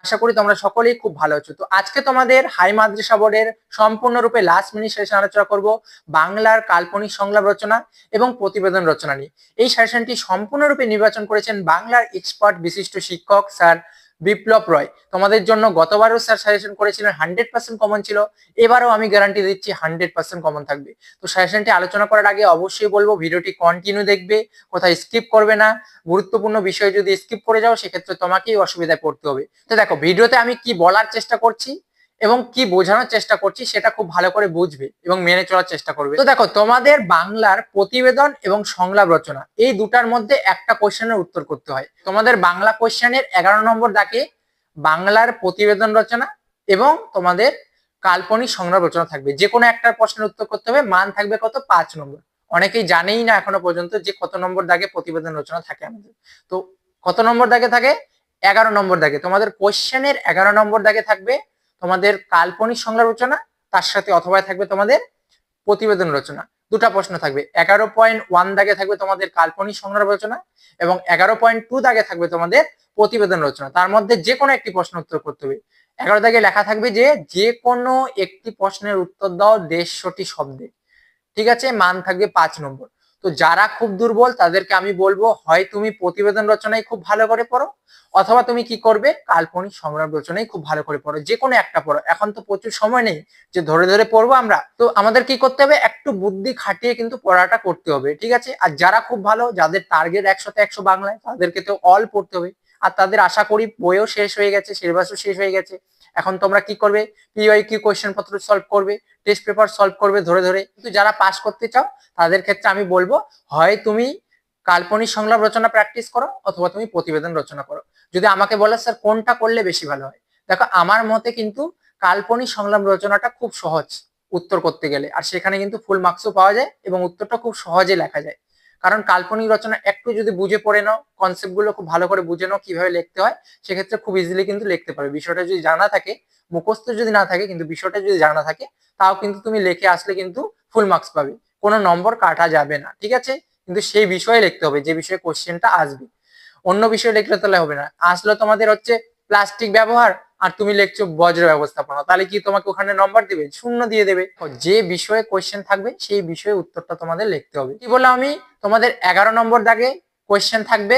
আশা করি তোমরা সকলেই খুব ভালো আছো। তো আজকে তোমাদের হাই মাদ্রাসা বোর্ডের সম্পূর্ণরূপে লাস্ট মিনিট সেশন আলোচনা করব বাংলার কাল্পনিক সংলাপ রচনা এবং প্রতিবেদন রচনা নিয়ে। এই সেশনটি সম্পূর্ণরূপে নির্বাচন করেছেন বাংলার এক্সপার্ট বিশিষ্ট শিক্ষক স্যার বিপ্লব রয়। তোমাদের জন্য গতবারও স্যার সাজেশন করেছিলেন 100% কমন ছিল, এবারও আমি গ্যারান্টি দিচ্ছি 100% কমন থাকবে। তো সেশনটি আলোচনা করার আগে অবশ্যই বলবো ভিডিওটি কন্টিনিউ দেখবে, কোথায় স্কিপ করবে না। গুরুত্বপূর্ণ বিষয় যদি স্কিপ করে যাও সেক্ষেত্রে তোমাকেই অসুবিধায় পড়তে হবে। তো দেখো ভিডিওতে আমি কি বলার চেষ্টা করছি এবং কি বোঝানোর চেষ্টা করছি সেটা খুব ভালো করে বুঝবে এবং মেনে চলার চেষ্টা করবে। তো দেখো তোমাদের বাংলার প্রতিবেদন এবং সংলাপ রচনা এই দুটার মধ্যে একটা কোশ্চেনের উত্তর করতে হয়। তোমাদের বাংলা কোশ্চেনের 11 নম্বর দাগে বাংলার প্রতিবেদন রচনা এবং তোমাদের কাল্পনিক সংলাপ রচনা থাকবে। যে কোনো একটা প্রশ্নের উত্তর করতে হবে, মান থাকবে কত? 5 নম্বর। অনেকেই জানেই না এখনো পর্যন্ত যে কত নম্বর দাগে প্রতিবেদন রচনা থাকে আমাদের। তো কত নম্বর দাগে থাকে? 11 নম্বর দাগে। তোমাদের কোশ্চেনের 11 নম্বর দাগে থাকবে তোমাদের কাল্পনিক সংলাপ রচনা, তার সাথে অথবা থাকবে তোমাদের প্রতিবেদন রচনা। দুটা প্রশ্ন থাকবে। 11.1 দাগে থাকবে তোমাদের কাল্পনিক সংলাপ রচনা এবং 11.2 দাগে থাকবে তোমাদের প্রতিবেদন রচনা। তার মধ্যে যে কোনো একটি প্রশ্ন উত্তর করতে হবে। 11 দাগে লেখা থাকবে যে কোনো একটি প্রশ্নের উত্তর দাও 150টি শব্দে। ঠিক আছে, মান থাকবে 5 নম্বর। তো যারা খুব দুর্বল তাদেরকে আমি বলবো, হয় তুমি প্রতিবেদন রচনায় খুব ভালো করে পড়ো, অথবা তুমি কি করবে কাল্পনিক সংলাপ রচনায় খুব ভালো করে পড়ো। যে কোনো একটা পড়ো, এখন তো প্রচুর সময় নেই যে ধরে ধরে পড়বো আমরা। তো আমাদের কি করতে হবে, একটু বুদ্ধি খাটিয়ে কিন্তু পড়াটা করতে হবে, ঠিক আছে। আর যারা খুব ভালো, যাদের টার্গেট 100তে 100 বাংলায়, তাদেরকে তো অল পড়তে হবে। আর তাদের আশা করি বইও শেষ হয়ে গেছে, সিলেবাসও শেষ হয়ে গেছে। এখন তোমরা কি করবে, পিওয়াইকিউ কোশ্চেন পত্র সলভ করবে, টেস্ট পেপার সলভ করবে ধরে ধরে। কিন্তু যারা পাস করতে চাও তাদের ক্ষেত্রে আমি বলবো, হয় তুমি কাল্পনিক সংলাপ রচনা প্র্যাকটিস করো অথবা তুমি প্রতিবেদন রচনা করো। যদি আমাকে বলে স্যার কোনটা করলে বেশি ভালো হয়, দেখো আমার মতে কিন্তু কাল্পনিক সংলাপ রচনাটা খুব সহজ উত্তর করতে গেলে, আর সেখানে কিন্তু ফুল মার্কসও পাওয়া যায় এবং উত্তরটা খুব সহজে লেখা যায়। কারণ কাল্পনিক রচনা একটু যদি বুঝে পড়ে নাও, কনসেপ্ট গুলো খুব ভালো করে বুঝে নাও কিভাবে লিখতে হয়, সেক্ষেত্রে খুব ইজিলি কিন্তু লিখতে পারবে। বিষয়টা যদি জানা থাকে, মুখস্থ যদি না থাকে, কিন্তু বিষয়টা যদি জানা থাকে, তাও কিন্তু তুমি লিখে আসলে কিন্তু ফুল মার্কস পাবে, কোনো নম্বর কাটা যাবে না, ঠিক আছে। কিন্তু সেই বিষয়ে লিখতে হবে যে বিষয়ে কোশ্চেনটা আসবে। অন্য বিষয়ে লিখলে তাহলে হবে না। আসলে তোমাদের হচ্ছে প্লাস্টিক ব্যবহার আর তুমি লিখছো বজ্র ব্যবস্থাপনা, তাহলে কি তোমাকে ওখানে নম্বর দিবে? শূন্য দিয়ে দেবে। যে বিষয়ে কোশ্চেন থাকবে সেই বিষয়ে উত্তরটা তোমাদের লিখতে হবে। কি বললাম আমি, তোমাদের 11 নম্বর দাগে কোশ্চেন থাকবে,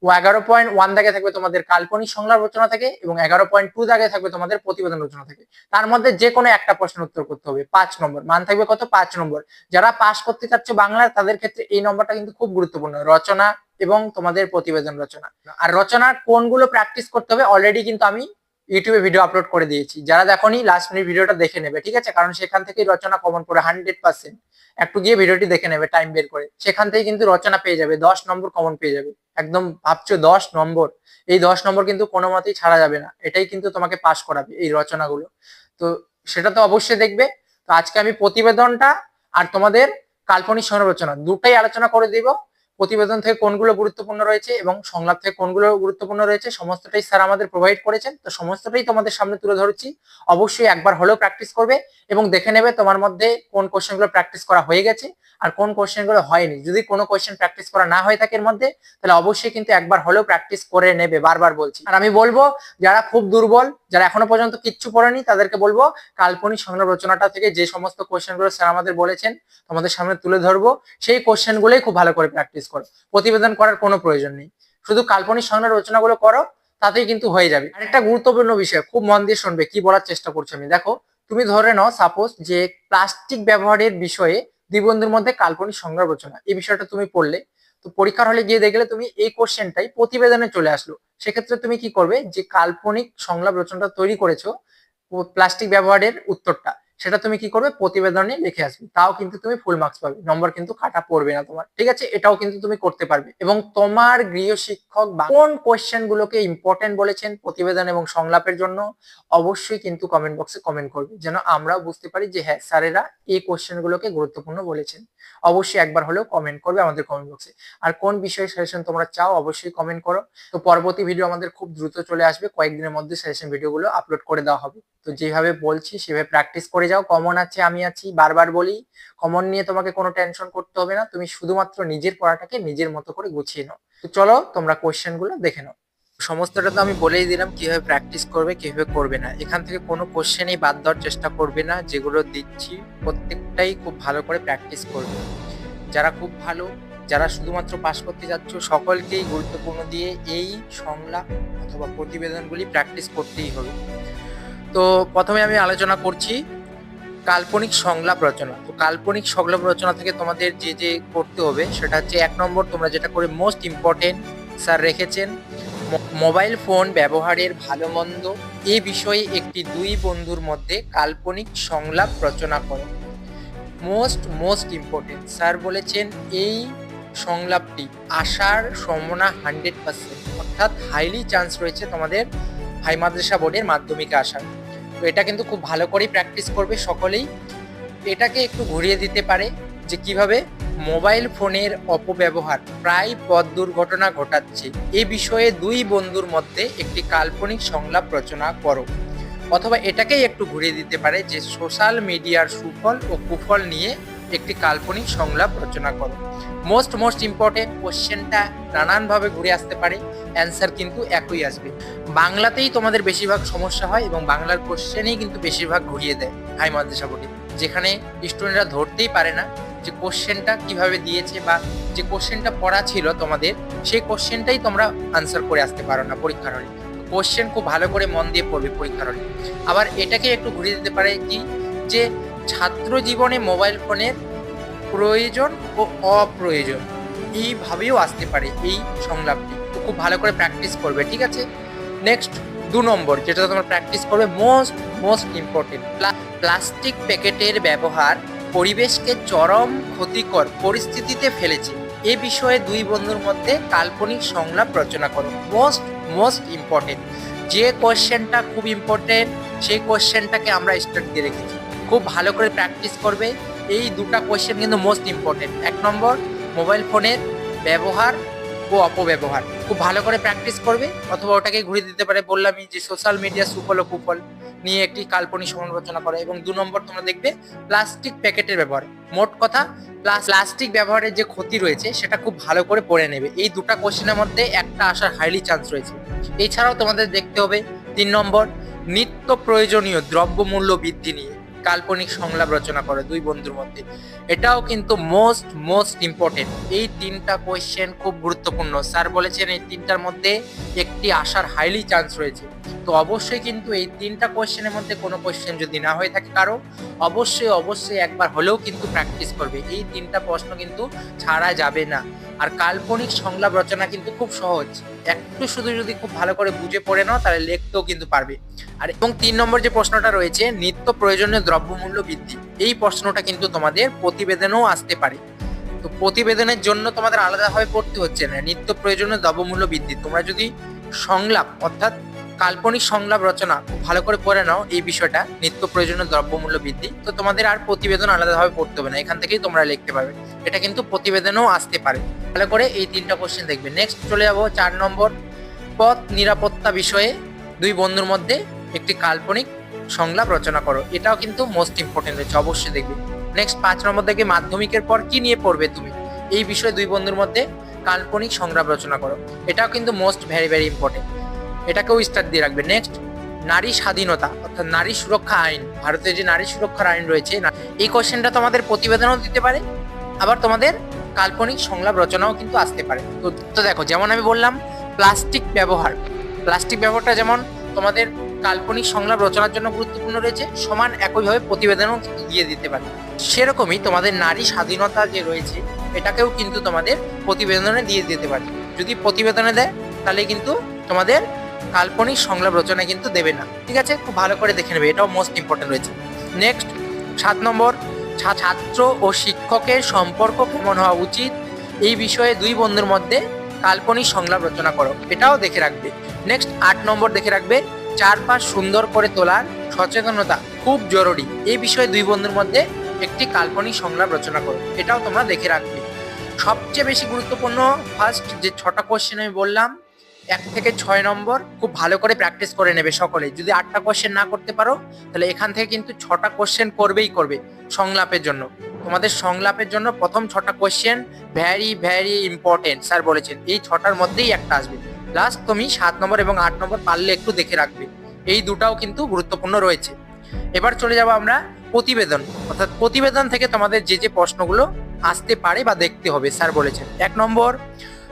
ও 11.1 দাগে থাকবে তোমাদের কাল্পনিক সংলাপ রচনা থাকে এবং 11.2 দাগে থাকবে তোমাদের প্রতিবেদন রচনা থাকে। তার মধ্যে যে কোনো একটা প্রশ্নের উত্তর করতে হবে, 5 নম্বর। মান থাকবে কত? 5 নম্বর। যারা পাস করতে চাচ্ছ বাংলার, তাদের ক্ষেত্রে এই নম্বরটা কিন্তু খুব গুরুত্বপূর্ণ, রচনা এবং তোমাদের প্রতিবেদন রচনা। আর রচনার কোনগুলো প্র্যাকটিস করতে হবে অলরেডি কিন্তু আমি ইউটিউবে ভিডিও আপলোড করে দিয়েছি, যারা দেখোনি লাস্ট মিনিট ভিডিওটা দেখে নেবে, ঠিক আছে। কারণ সেখান থেকেই রচনা কমন পড়ে 100%। একটু গিয়ে ভিডিওটি দেখে নেবে টাইম বের করে, সেখান থেকে কিন্তু রচনা পেয়ে যাবে, 10 নম্বর কমন পেয়ে যাবে। একদম ভাবছো 10 নম্বর, এই 10 নম্বর কিন্তু কোনো মতেই ছাড়া যাবে না, এটাই কিন্তু তোমাকে পাস করাবে এই রচনাগুলো। তো সেটা তো অবশ্যই দেখবে। তো আজকে আমি প্রতিবেদনটা আর তোমাদের কাল্পনিক সংরচনা দুটাই আলোচনা করে দিব। প্রতিবেদন থেকে কোনগুলো গুরুত্বপূর্ণ রয়েছে এবং সংলাপ থেকে কোনগুলো গুরুত্বপূর্ণ রয়েছে সমস্তটাই স্যার আমাদের প্রোভাইড করেছেন। তো সমস্তটাই তোমাদের সামনে তুলে ধরছি। অবশ্যই একবার হলেও প্র্যাকটিস করবে এবং দেখে নেবে তোমার মধ্যে কোন কোশ্চেনগুলো প্র্যাকটিস করা হয়ে গেছে আর কোন কোশ্চেনগুলো হয়নি। যদি কোনো কোশ্চেন প্র্যাকটিস করা না হয়ে থাকে এর মধ্যে, তাহলে অবশ্যই কিন্তু একবার হলেও প্র্যাকটিস করে নেবে, বারবার বলছি। আর আমি বলবো যারা খুব দুর্বল, যারা এখনো পর্যন্ত কিচ্ছু পড়েনি, তাদেরকে বলবো কাল্পনিক সংলাপ রচনাটা থেকে যে সমস্ত কোশ্চেনগুলো স্যার আমাদের বলেছেন তোমাদের সামনে তুলে ধরবো, সেই কোশ্চেনগুলোই খুব ভালো করে প্র্যাকটিস করো। প্রতিবেদন করার কোনো প্রয়োজন নেই, শুধু কাল্পনিক সংলাপ রচনাগুলো করো, তাতেই কিন্তু হয়ে যাবে। আরেকটা গুরুত্বপূর্ণ বিষয়, খুব মন দিয়ে শুনবে কি বলার চেষ্টা করছি আমি। দেখো তুমি ধরে নাও সাপোজ যে প্লাস্টিক ব্যবহারের বিষয়ে দ্বিবন্ধুর মধ্যে কাল্পনিক সংলাপ রচনা, এই বিষয়টা তুমি পড়লে, তো পরীক্ষার হলে গিয়ে দেখলে তুমি এই কোশ্চেনটাই প্রতিবেদনে চলে আসলো, সেক্ষেত্রে তুমি কি করবে, যে কাল্পনিক সংলাপ রচনাটা তৈরি করেছো প্লাস্টিক ব্যবহারের উত্তরটা, সেটা তুমি কি করবে প্রতিবেদনে লিখে আসবে, তাও কিন্তু তুমি ফুল মার্কস পাবে, নম্বর কিন্তু কাটা পড়বে না তোমার, ঠিক আছে। এটাও কিন্তু তুমি করতে পারবে। এবং তোমার গৃহ শিক্ষক কোন কোশ্চেন গুলোকে ইম্পর্টেন্ট বলেছেন প্রতিবেদন এবং সংলাপের জন্য, অবশ্যই কিন্তু কমেন্ট বক্সে কমেন্ট করবে, যেন আমরাও বুঝতে পারি যে হ্যাঁ স্যারেরা এই কোশ্চেন গুলোকে গুরুত্বপূর্ণ বলেছেন। অবশ্যই একবার হলেও কমেন্ট করবে আমাদের কমেন্ট বক্সে। আর কোন বিষয়ে সাজেশন তোমরা চাও অবশ্যই কমেন্ট করো। তো পরবর্তী ভিডিও আমাদের খুব দ্রুত চলে আসবে, কয়েকদিনের মধ্যে সাজেশন ভিডিওগুলো আপলোড করে দেওয়া হবে। তো যেভাবে বলছি সেভাবে প্র্যাকটিস করে যাও। কমন আছে, আমি আছি, বারবার বলি, কমন নিয়ে তোমাকে কোনো টেনশন করতে হবে না, তুমি শুধুমাত্র নিজের পড়াটাকে নিজের মতো করে গুছিয়ে নাও। তো চলো তোমরা কোশ্চেন গুলো দেখে নাও। সমস্তটা তো আমি বলেই দিলাম কিভাবে প্র্যাকটিস করবে, কিভাবে করবে না। এখান থেকে কোনো কোশ্চেনই বাদ দেওয়ার চেষ্টা করবে না। যেগুলো দিচ্ছি প্রত্যেকটাই খুব ভালো করে প্র্যাকটিস করবে। যারা খুব ভালো, যারা শুধুমাত্র পাস করতে যাচ্ছ, সকলকেই গুরুত্বপূর্ণ দিয়ে এই সংলাপ অথবা প্রতিবেদনগুলি প্র্যাকটিস করতেই হবে। তো প্রথমে আমি আলোচনা করছি কাল্পনিক সংলাপ রচনা। তো কাল্পনিক সংলাপ রচনা থেকে তোমাদের যে করতে হবে সেটা হচ্ছে 1 নম্বর, তোমরা যেটা করে মোস্ট ইম্পর্টেন্ট স্যার রেখেছেন, মোবাইল ফোন ব্যবহারের ভালো মন্দ এই বিষয়ে একটি 2 বন্ধুর মধ্যে কাল্পনিক সংলাপ রচনা করো। মোস্ট ইম্পর্টেন্ট স্যার বলেছেন এই সংলাপটি আসার সম্ভাবনা 100%, অর্থাৎ হাইলি চান্স রয়েছে তোমাদের হাই মাদ্রাসা বোর্ডের মাধ্যমিকে আসার। তো এটা কিন্তু খুব ভালো করেই প্র্যাকটিস করবে সকলেই। এটাকে একটু ঘুরিয়ে দিতে পারে যে কিভাবে মোবাইল ফোনের অপব্যবহার প্রায় পথ দুর্ঘটনা ঘটাচ্ছে, এ বিষয়ে 2 বন্ধুর মধ্যে একটি কাল্পনিক সংলাপ রচনা করো। অথবা এটাকেই একটু ঘুরিয়ে দিতে পারে যে সোশ্যাল মিডিয়ার সুফল ও কুফল নিয়ে একটি কাল্পনিক সংলাপ রচনা করো। মোস্ট ইম্পর্টেন্ট কোশ্চেনটা নানানভাবে ঘুরে আসতে পারে, অ্যান্সার কিন্তু একই আসবে। বাংলাতেই তোমাদের বেশিরভাগ সমস্যা হয় এবং বাংলার কোশ্চেনেই কিন্তু বেশিরভাগ ঘুরিয়ে দেয় হাই মাদ্রাসা বোর্ডে, যেখানে স্টুডেন্টরা ধরতেই পারে না যে কোশ্চেনটা কিভাবে দিয়েছে বা যে কোশ্চেনটা পড়া ছিল তোমাদের সেই কোশ্চেনটাই তোমরা আনসার করে আসতে পারো না পরীক্ষার হলে। কোশ্চেন খুব ভালো করে মন দিয়ে পড়বে পরীক্ষার হলে। আবার এটাকে একটু ঘুরিয়ে দিতে পারে কি যে ছাত্র জীবনে মোবাইল ফোনের প্রয়োজন ও অপ্রয়োজন এইভাবেও আসতে পারে এই সংলাপটি। তো খুব ভালো করে প্র্যাকটিস করবে, ঠিক আছে। নেক্সট 2 নম্বর যেটা তোমরা প্র্যাকটিস করবে মোস্ট ইম্পর্টেন্ট, প্লাস্টিক প্যাকেটের ব্যবহার পরিবেশকে চরম ক্ষতিকর পরিস্থিতিতে ফেলেছে, এ বিষয়ে 2 বন্ধুর মধ্যে কাল্পনিক সংলাপ রচনা করো। মোস্ট ইম্পর্টেন্ট, যে কোশ্চেনটা খুব ইম্পর্টেন্ট সেই কোশ্চেনটাকে আমরা স্টার্ট দিয়ে রেখেছি। খুব ভালো করে প্র্যাকটিস করবে। এই 2টা কোশ্চেন কিন্তু মোস্ট ইম্পর্টেন্ট। 1 নম্বর মোবাইল ফোনের ব্যবহার ও অপব্যবহার খুব ভালো করে প্র্যাকটিস করবে, অথবা ওটাকে ঘুরিয়ে দিতে পারে বললামই যে সোশ্যাল মিডিয়া সুফল ও কুফল নিয়ে একটি কাল্পনিক সংলাপ রচনা করে। এবং 2 নম্বর তোমরা দেখবে প্লাস্টিক প্যাকেটের ব্যবহার। মোট কথা প্লাস্টিক ব্যবহারের যে ক্ষতি রয়েছে সেটা খুব ভালো করে পড়ে নেবে। এই 2টা কোশ্চেনের মধ্যে একটা আসার হাইলি চান্স রয়েছে। এছাড়াও তোমাদের দেখতে হবে 3 নম্বর নিত্য প্রয়োজনীয় দ্রব্যমূল্য বৃদ্ধি নিয়ে কাল্পনিক সংলাপ রচনা করে 2 বন্ধুর মধ্যে। এটাও কিন্তু মোস্ট ইম্পর্টেন্ট। এই 3টা কোয়েশ্চেন খুব গুরুত্বপূর্ণ। স্যার বলেছেন এই 3টার মধ্যে একটি আসার হাইলি চান্স রয়েছে। তো অবশ্যই কিন্তু এই 3টা কোয়েশ্চেনের মধ্যে কোনো কোয়েশ্চেন যদি না হয়ে থাকে কারো, অবশ্যই একবার হলেও কিন্তু প্র্যাকটিস করবে। এই 3টা প্রশ্ন কিন্তু ছাড়া যাবে না। আর কাল্পনিক সংলাপ রচনা কিন্তু খুব সহজ, একটু শুধু যদি খুব ভালো করে বুঝে পড়ে নাও তাহলে লিখতেও কিন্তু পারবে। আর এবং 3 নম্বর যে প্রশ্নটা রয়েছে নিত্য প্রয়োজনীয় দ্রব্যমূল্য বৃদ্ধি, এই প্রশ্নটা কিন্তু তোমাদের প্রতিবেদনেও আসতে পারে। তো প্রতিবেদনের জন্য তোমাদের আলাদাভাবে পড়তে হচ্ছে না। নিত্য প্রয়োজনীয় দ্রব্যমূল্য বৃদ্ধি তোমরা যদি সংলাপ অর্থাৎ কাল্পনিক সংলাপ রচনা খুব ভালো করে পড়ে নাও এই বিষয়টা নিত্য প্রয়োজনীয় দ্রব্যমূল্য বৃদ্ধি, তো তোমাদের আর প্রতিবেদন আলাদাভাবে পড়তে হবে না, এখান থেকেই তোমরা লিখতে পারবে। এটা কিন্তু প্রতিবেদনেও আসতে পারে। ভালো করে এই 3টা কোশ্চেন দেখবে। নেক্সট চলে যাবো 4 নম্বর, পথ নিরাপত্তা বিষয়ে 2 বন্ধুর মধ্যে একটি কাল্পনিক সংলাপ রচনা করো। এটাও কিন্তু মোস্ট ইম্পর্টেন্ট রয়েছে, অবশ্যই দেখবে। নেক্সট 5 নম্বর দেখবে মাধ্যমিকের পর কি নিয়ে পড়বে তুমি, এই বিষয়ে 2 বন্ধুর মধ্যে কাল্পনিক সংলাপ রচনা করো। এটাও কিন্তু মোস্ট ভেরি ইম্পর্টেন্ট, এটাকেও স্টার্ট দিয়ে রাখবে। নেক্সট নারী স্বাধীনতা অর্থাৎ নারী সুরক্ষা আইন, ভারতের যে নারী সুরক্ষার আইন রয়েছে এই কোশ্চেনটা তোমাদের প্রতিবেদনও দিতে পারে, আবার তোমাদের কাল্পনিক সংলাপ রচনাও কিন্তু আসতে পারে। তো দেখো যেমন আমি বললাম প্লাস্টিক ব্যবহারটা যেমন তোমাদের কাল্পনিক সংলাপ রচনার জন্য গুরুত্বপূর্ণ রয়েছে, সমান একইভাবে প্রতিবেদনও দিয়ে দিতে পারে। সেরকমই তোমাদের নারী স্বাধীনতা যে রয়েছে এটাকেও কিন্তু তোমাদের প্রতিবেদনে দিয়ে দিতে পারে। যদি প্রতিবেদনে দেয় তাহলে কিন্তু তোমাদের কাল্পনিক সংলাপ রচনা কিন্তু দেবে না, ঠিক আছে। খুব ভালো করে দেখে নেবে, এটাও মোস্ট ইম্পর্টেন্ট রয়েছে। নেক্সট 7 নম্বর ছাত্র ও শিক্ষকের সম্পর্ক কেমন হওয়া উচিত, এই বিষয়ে 2 বন্ধুর মধ্যে কাল্পনিক সংলাপ রচনা করো। এটাও দেখে রাখবে। নেক্সট 8 নম্বর দেখে রাখবে চারপাশ সুন্দর করে তোলার সচেতনতা খুব জরুরি, এই বিষয়ে 2 বন্ধুর মধ্যে একটি কাল্পনিক সংলাপ রচনা করো। এটাও তোমরা দেখে রাখবে। সবচেয়ে বেশি গুরুত্বপূর্ণ ফার্স্ট যে 6টা কোশ্চেন আমি বললাম 1 থেকে 6 নম্বর খুব ভালো করে প্র্যাকটিস করে নেবে সকলে। যদি 8টা কোশ্চেন না করতে পারো তাহলে এখান থেকে কিন্তু 6টা কোশ্চেন করবে সংলাপের জন্য। তোমাদের সংলাপের জন্য প্রথম 6টা কোশ্চেন ভেরি ইম্পর্টেন্ট, স্যার বলেছেন এই 6টার মধ্যেই একটা আসবে। লাস্ট তুমি 7 নম্বর এবং 8 নম্বর পারলে একটু দেখে রাখবে, এই দুটাও কিন্তু গুরুত্বপূর্ণ রয়েছে। এবার চলে যাব আমরা প্রতিবেদন, অর্থাৎ প্রতিবেদন থেকে তোমাদের যে যে প্রশ্নগুলো আসতে পারে বা দেখতে হবে স্যার বলেছেন। 1 নম্বর,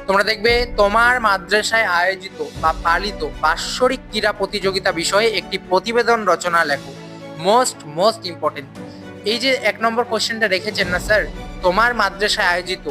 তোমরা দেখবে তোমার মাদ্রাসায় আয়োজিত বা পালিত বাৎসরিক ক্রীড়া প্রতিযোগিতা বিষয়ে একটি প্রতিবেদন রচনা লেখো। মোস্ট ইম্পর্টেন্ট, এই যে 1 নম্বর কোশ্চেনটা রেখেছেন না স্যার, তোমার মাদ্রাসায় আয়োজিত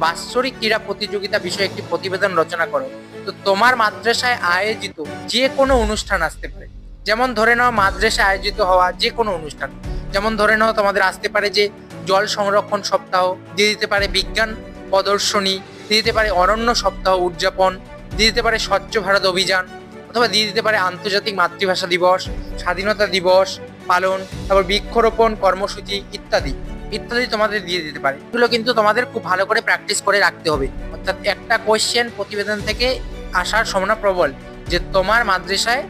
বাৎসরিক ক্রীড়া প্রতিযোগিতা বিষয়ে একটি প্রতিবেদন রচনা করো। তো তোমার মাদ্রাসায় আয়োজিত যে কোনো অনুষ্ঠান আসতে পারে, যেমন ধরে নাও মাদ্রাসায় আয়োজিত হওয়া যে কোনো অনুষ্ঠান, যেমন ধরে নাও তোমাদের আসতে পারে যে জল সংরক্ষণ সপ্তাহ, দিয়ে দিতে পারে বিজ্ঞান প্রদর্শনী, দিয়ে দিতে পারে অরণ্য সপ্তাহ উদযাপন, দিয়ে দিতে পারে স্বচ্ছ ভারত অভিযান, অথবা দিয়ে দিতে পারে আন্তর্জাতিক মাতৃভাষা দিবস, স্বাধীনতা দিবস পালন, তারপর বৃক্ষরোপণ কর্মসূচি ইত্যাদি ইত্যাদি তোমাদের দিয়ে দিতে পারে। এগুলো কিন্তু তোমাদের খুব ভালো করে প্র্যাকটিস করে রাখতে হবে, অর্থাৎ একটা কোয়েশ্চেন প্রতিবেদন থেকে আসার সম্ভাবনা প্রবল যে তোমার মাদ্রাসায়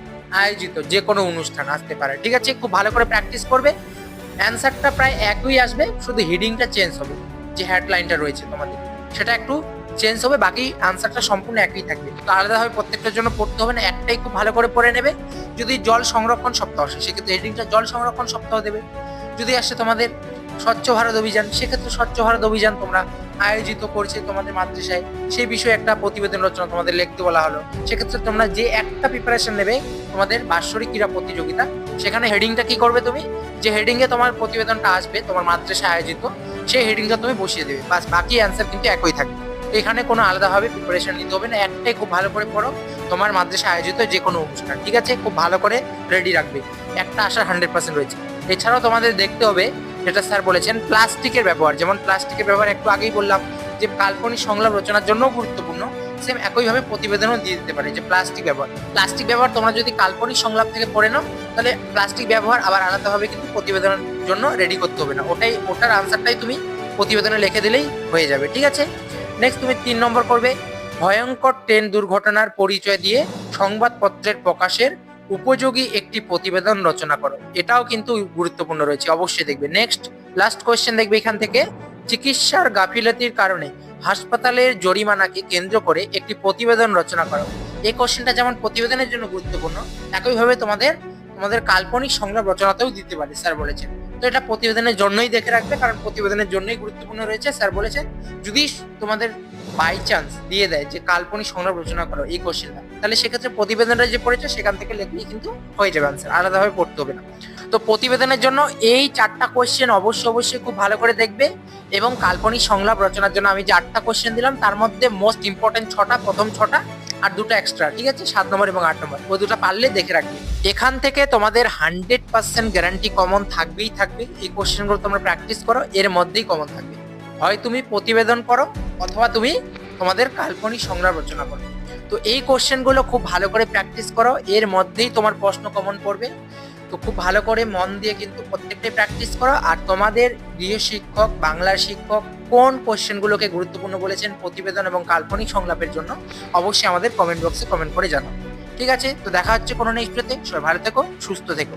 আয়োজিত যে কোনো অনুষ্ঠান আসতে পারে। ঠিক আছে, খুব ভালো করে প্র্যাকটিস করবে, অ্যান্সারটা প্রায় একই আসবে, শুধু হেডিংটা চেঞ্জ হবে, যে হেডলাইনটা রয়েছে তোমাদের সেটা একটু চেঞ্জ হবে, বাকি আনসারটা সম্পূর্ণ একই থাকবে। তো আলাদাভাবে প্রত্যেকটার জন্য পড়তে হবে না, একটাই খুব ভালো করে পড়ে নেবে। যদি জল সংরক্ষণ সপ্তাহ আসে সেক্ষেত্রে হেডিংটা জল সংরক্ষণ সপ্তাহ দেবে, যদি আসে তোমাদের স্বচ্ছ ভারত অভিযান সেক্ষেত্রে স্বচ্ছ ভারত অভিযান তোমরা আয়োজিত করছে তোমাদের মাদ্রাসায়, সেই বিষয়ে একটা প্রতিবেদন রচনা তোমাদের লিখতে বলা হলো, সেক্ষেত্রে তোমরা যে একটা প্রিপারেশন নেবে তোমাদের বাৎসরিক ক্রীড়া প্রতিযোগিতা, সেখানে হেডিংটা কি করবে, তুমি যে হেডিং এ তোমার প্রতিবেদনটা আসবে তোমার মাদ্রাসায় আয়োজিত সেই হেডিংটা তুমি বসিয়ে দেবে, বাস বাকি অ্যান্সার কিন্তু একই থাকবে। এখানে কোনো আলাদাভাবে প্রিপারেশন নিতে হবে না, একটাই খুব ভালো করে পড়ো, তোমার মাদ্রাসায় আয়োজিত যে কোনো অনুষ্ঠান। ঠিক আছে, খুব ভালো করে রেডি রাখবে, একটা আসার 100% রয়েছে। এছাড়াও তোমাদের দেখতে হবে, যেটা স্যার বলেছেন প্লাস্টিকের ব্যবহার, যেমন প্লাস্টিকের ব্যবহার একটু আগেই বললাম যে কাল্পনিক সংলাপ রচনার জন্য গুরুত্বপূর্ণ, সেম একইভাবে প্রতিবেদনও দিয়ে দিতে পারে যে প্লাস্টিক ব্যবহার তোমরা যদি কাল্পনিক সংলাপ থেকে পড়ে নাও তাহলে প্লাস্টিক ব্যবহার আবার আলাদাভাবে কিন্তু প্রতিবেদনের জন্য রেডি করতে হবে না, ওটার আনসারটাই তুমি প্রতিবেদনে লিখে দিলেই হয়ে যাবে। ঠিক আছে, নেক্সট তুমি 3 নম্বর করবে, ভয়ঙ্কর ট্রেন দুর্ঘটনার পরিচয় দিয়ে সংবাদপত্রের প্রকাশের উপযোগী একটি প্রতিবেদন রচনা করো। এটাও কিন্তু গুরুত্বপূর্ণ রয়েছে, অবশ্যই দেখবে। নেক্সট লাস্ট কোয়েশ্চেন দেখবে এখান থেকে, চিকিৎসার গাফিলতির কারণে হাসপাতালের জরিমানাকে কেন্দ্র করে একটি প্রতিবেদন রচনা করো। এই কোশ্চেনটা যেমন প্রতিবেদনের জন্য গুরুত্বপূর্ণ, একইভাবে তোমাদের কাল্পনিক সংলাপ রচনাতেও দিতে পারে স্যার বলেছেন। তো এটা প্রতিবেদনের জন্যই দেখে রাখবে, কারণ প্রতিবেদনের জন্যই গুরুত্বপূর্ণ রয়েছে। স্যার বলেছেন যদি তোমাদের বাই চান্স দিয়ে দেয় যে কাল্পনিক সংলাপ রচনা করো এই কোশ্চেনটা, তাহলে সেক্ষেত্রে প্রতিবেদনটা যে পড়েছে সেখান থেকে লিখলেই কিন্তু হয়ে যাবে আনসার, আলাদাভাবে পড়তে হবে না। তো প্রতিবেদনের জন্য এই 4টা কোশ্চেন অবশ্যই খুব ভালো করে দেখবে, এবং কাল্পনিক সংলাপ রচনার জন্য আমি যে 8টা কোশ্চেন দিলাম তার মধ্যে মোস্ট ইম্পর্টেন্ট 6টা, প্রথম 6টা আর 2টা এক্সট্রা। ঠিক আছে, 7 নম্বর এবং 8 নম্বর, ওই 2টা পারলে দেখে রাখবে। এখান থেকে তোমাদের 100% গ্যারান্টি কমন থাকবেই থাকবে। এই কোশ্চেনগুলো তোমরা প্র্যাকটিস করো, এর মধ্যেই কমন থাকবে। হয় তুমি প্রতিবেদন করো অথবা তুমি তোমাদের কাল্পনিক সংলাপ রচনা করো। তো এই কোশ্চেনগুলো খুব ভালো করে প্র্যাকটিস করো, এর মধ্যেই তোমার প্রশ্ন কমন পড়বে। তো খুব ভালো করে মন দিয়ে কিন্তু প্রত্যেকটাই প্র্যাকটিস করো। আর তোমাদের গৃহ শিক্ষক, বাংলার শিক্ষক কোন কোশ্চেনগুলোকে গুরুত্বপূর্ণ বলেছেন প্রতিবেদন এবং কাল্পনিক সংলাপের জন্য, অবশ্যই আমাদের কমেন্ট বক্সে কমেন্ট করে জানাও। ঠিক আছে, তো দেখা হচ্ছে কোনো নেক্সট ভিডিওতে। সবাই ভালো থেকো, সুস্থ থেকো।